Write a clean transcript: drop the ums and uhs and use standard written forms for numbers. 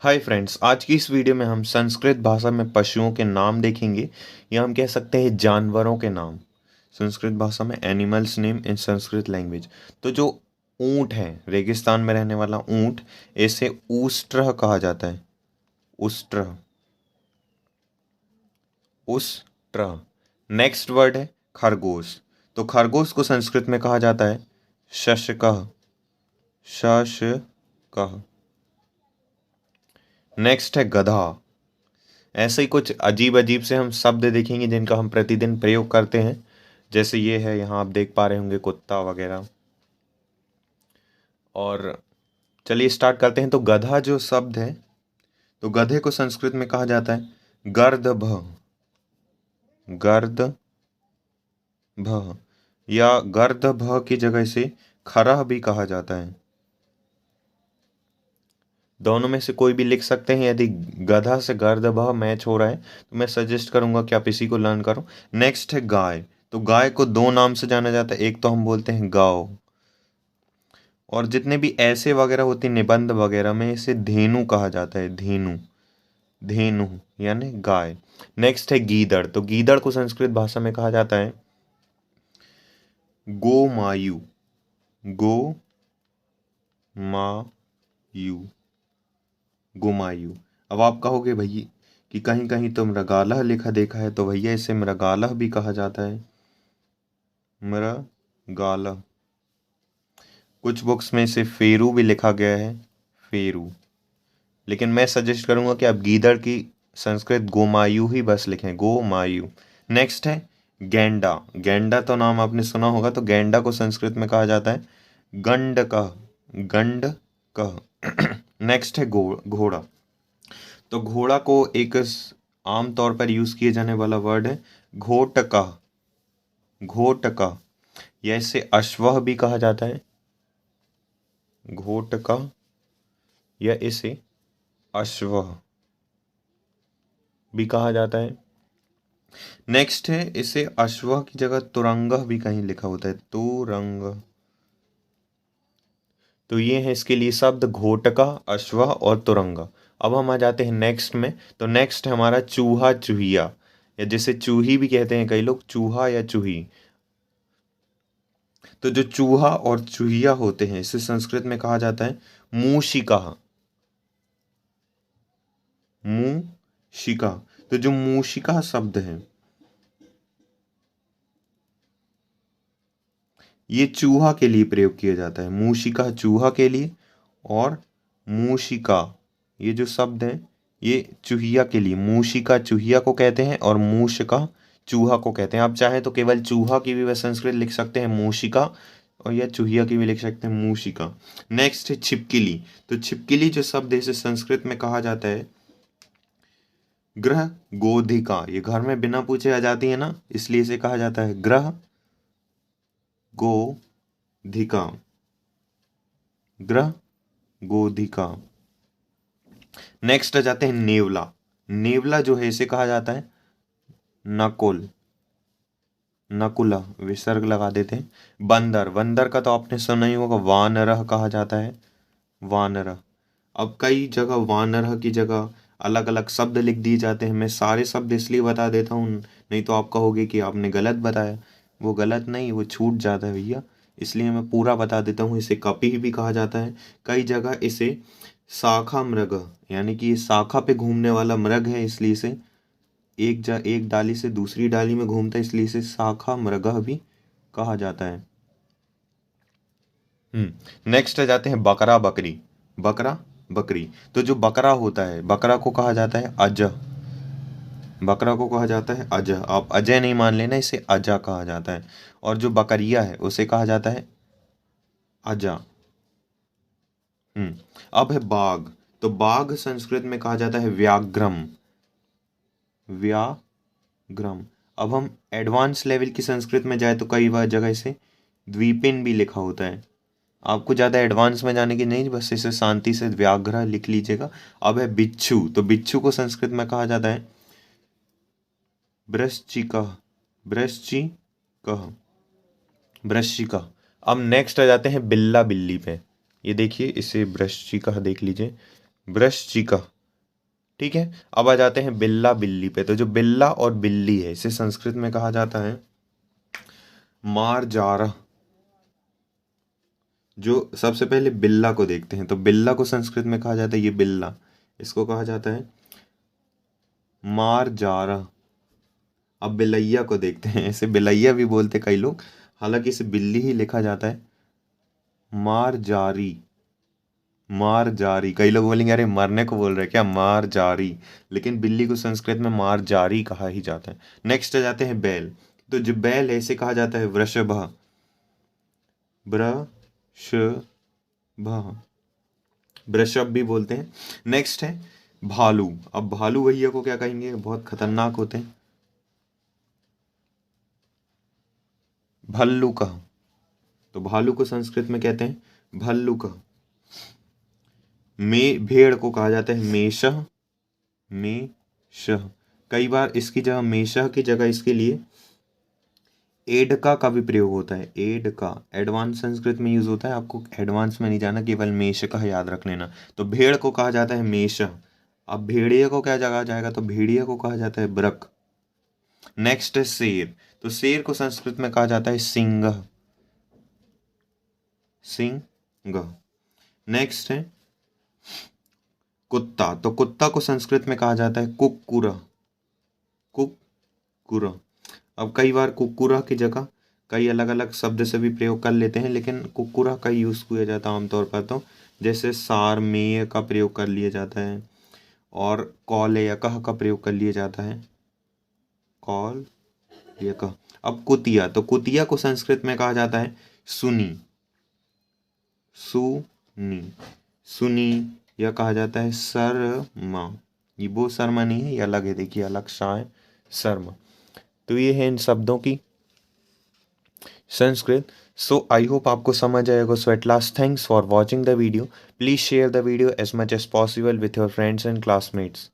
Hi friends, आज की इस वीडियो में हम संस्कृत भाषा में पशुओं के नाम देखेंगे या हम कह सकते हैं जानवरों के नाम। संस्कृत भाषा में animals name in Sanskrit language. तो जो ऊंट है, रेगिस्तान में रहने वाला ऊंट, इसे ऊष्ट्र कहा जाता है। ऊष्ट्र, ऊष्ट्र। नेक्स्ट वर्ड है खरगोश। तो खरगोश को संस्कृत में कहा जाता है शशकः। शशकः। नेक्स्ट है गधा। ऐसे ही कुछ अजीब अजीब से हम शब्द देखेंगे जिनका हम प्रतिदिन प्रयोग करते हैं। जैसे ये है, यहाँ आप देख पा रहे होंगे कुत्ता वगैरह। और चलिए स्टार्ट करते हैं। तो गधा जो शब्द है, तो गधे को संस्कृत में कहा जाता है गर्दभ। गर्दभ, या गर्दभ की जगह से खरह भी कहा जाता है। दोनों में से कोई भी लिख सकते हैं। यदि गधा से गर्दभ मैच हो रहा है तो मैं सजेस्ट करूंगा कि आप इसी को लर्न करो। नेक्स्ट है गाय। तो गाय को दो नाम से जाना जाता है, एक तो हम बोलते हैं गाओ, और जितने भी ऐसे वगैरह होते हैं निबंध वगैरह में इसे धेनु कहा जाता है। धेनु, धेनु यानी गाय। नेक्स्ट है गीदड़। तो गीदड़ को संस्कृत भाषा में कहा जाता है गोमायु। गो मायु, गोमायु। अब आप कहोगे भैया कि कहीं कहीं तो मृगालह लिखा देखा है, तो भैया इसे मृगालह भी कहा जाता है। मृगालह। कुछ बुक्स में इसे फेरू भी लिखा गया है, फेरू। लेकिन मैं सजेस्ट करूंगा कि आप गीदड़ की संस्कृत गोमायु ही बस लिखें, गोमायु। नेक्स्ट है गैंडा। गैंडा तो नाम आपने सुना होगा। तो गैंडा को संस्कृत में कहा जाता है गंडकः। गंडकः। नेक्स्ट है घोड़ा। तो घोड़ा को एक आम तौर पर यूज किए जाने वाला वर्ड है घोटका। घोटका, या इसे अश्वः भी कहा जाता है। घोटका, या इसे अश्वः भी कहा जाता है। नेक्स्ट है, इसे अश्वः की जगह तुरंगः भी कहीं लिखा होता है, तुरंग। तो ये है इसके लिए शब्द घोटका, अश्वः और तुरंगा। अब हम आ जाते हैं नेक्स्ट में। तो नेक्स्ट है हमारा चूहा, चूहिया, या जिसे चूही भी कहते हैं कई लोग, चूहा या चूही। तो जो चूहा और चूहिया होते हैं इसे संस्कृत में कहा जाता है मूषिका। मूषिका। तो जो मूषिका शब्द है ये चूहा के लिए प्रयोग किया जाता है। मूषिका चूहा के लिए, और मूषिका ये जो शब्द है ये चूहिया के लिए। मूषिका चूहिया को कहते हैं और मूषिका चूहा को कहते हैं। आप चाहे तो केवल चूहा की भी वह संस्कृत लिख सकते हैं मूषिका, और या चूहिया की भी लिख सकते हैं मूषिका। नेक्स्ट है छिपकली। तो छिपकली जो शब्द है इसे संस्कृत में कहा जाता है ग्रह गोधिका। ये घर में बिना पूछे आ जाती है ना, इसलिए इसे कहा जाता है ग्रह गोधिका। ग्रह गोधिका। नेक्स्ट आ जाते हैं नेवला। नेवला जो है इसे कहा जाता है नकुल। नकुला विसर्ग लगा देते हैं। बंदर। बंदर का तो आपने सुना ही होगा, वानरः कहा जाता है, वानरः। अब कई जगह वानरः की जगह अलग अलग शब्द लिख दिए जाते हैं। मैं सारे शब्द इसलिए बता देता हूँ, नहीं तो आप कहोगे कि आपने गलत बताया। वो गलत नहीं, वो छूट जाता है भैया, इसलिए मैं पूरा बता देता हूँ। इसे कपि भी कहा जाता है। कई जगह इसे शाखा मृग, यानी कि ये शाखा पे घूमने वाला मृग है, इसलिए इसे एक डाली से दूसरी डाली में घूमता है, इसलिए इसे शाखा मृगः भी कहा जाता है। नेक्स्ट आ जाते हैं बकरा, बकरी। बकरा, बकरी। तो जो बकरा होता है, बकरा को कहा जाता है अजह। बकरा को कहा जाता है अजह। आप अजय नहीं मान लेना, इसे अजह कहा जाता है। और जो बकरिया है उसे कहा जाता है अजा। अब है बाघ। तो बाघ संस्कृत में कहा जाता है व्याघ्रम। व्याघ्रम। अब हम एडवांस लेवल की संस्कृत में जाए तो कई बार जगह इसे द्वीपिन भी लिखा होता है। आपको ज़्यादा एडवांस में जाने की नहीं, बस इसे शांति से व्याघ्र लिख लीजिएगा। अब है बिच्छू। तो बिच्छू को संस्कृत में कहा जाता है वृश्चिकः। वृश्चिकः, वृश्चिका। अब नेक्स्ट आ जाते हैं बिल्ला, बिल्ली पे। ये देखिए, इसे वृश्चिकः देख लीजिए, वृश्चिकः। ठीक है, अब आ जाते हैं बिल्ला बिल्ली पे। तो जो बिल्ला और बिल्ली है इसे संस्कृत में कहा जाता है मार्जारः। जो सबसे पहले बिल्ला को देखते हैं, तो बिल्ला को संस्कृत में कहा जाता है, ये बिल्ला, इसको कहा जाता है मार्जारः। अब बिलैया को देखते हैं, इसे बिलैया भी बोलते कई लोग, हालांकि इसे बिल्ली ही लिखा जाता है मारजारी। मारजारी, कई लोग बोलेंगे अरे मरने को बोल रहे हैं क्या, मारजारी, लेकिन बिल्ली को संस्कृत में मारजारी कहा ही जाता है। नेक्स्ट आ जाते हैं बैल। तो जो बैल है इसे कहा जाता है वृषभः। वृषभः, वृषभ भी बोलते हैं। नेक्स्ट है भालू। अब भालू भैया को क्या कहेंगे, बहुत खतरनाक होते हैं, भल्लुकः। तो भालू को संस्कृत में कहते हैं भल्लुकः। भेड़ को कहा जाता है मेषः। मेषः, कई बार इसकी जगह, मेषः की जगह इसके लिए एडका का भी प्रयोग होता है। एडका एडवांस संस्कृत में यूज होता है, आपको एडवांस में नहीं जाना, केवल मेषका याद रख लेना। तो भेड़ को कहा जाता है मेषः। अब भेड़िया को क्या जगह जाएगा, तो भेड़िया को कहा जाता है बृक। नेक्स्ट है शेर। तो शेर को संस्कृत में कहा जाता है सिंह। सिंह। नेक्स्ट है कुत्ता। तो कुत्ता को संस्कृत में कहा जाता है कुक्कुर। कुक्कुर। अब कई बार कुक्कुरा की जगह कई अलग अलग शब्द से भी प्रयोग कर लेते हैं, लेकिन कुक्कुरा का यूज किया जाता है आमतौर पर, तो जैसे सारमेय का प्रयोग कर लिया जाता है और कौलेयकः का प्रयोग कर लिया जाता है, कौलेयकः। अब कुतिया। तो कुतिया को संस्कृत में कहा जाता है सुनी। सुनी। सुनी यह कहा जाता है शर्मा। ये वो शर्मा नहीं है, ये अलग है, देखिए अलग सा है, शर्मा। तो ये है इन शब्दों की संस्कृत। सो आई होप आपको समझ आएगा। So at last thanks for watching the video. Please share the video as much as possible with your friends and classmates.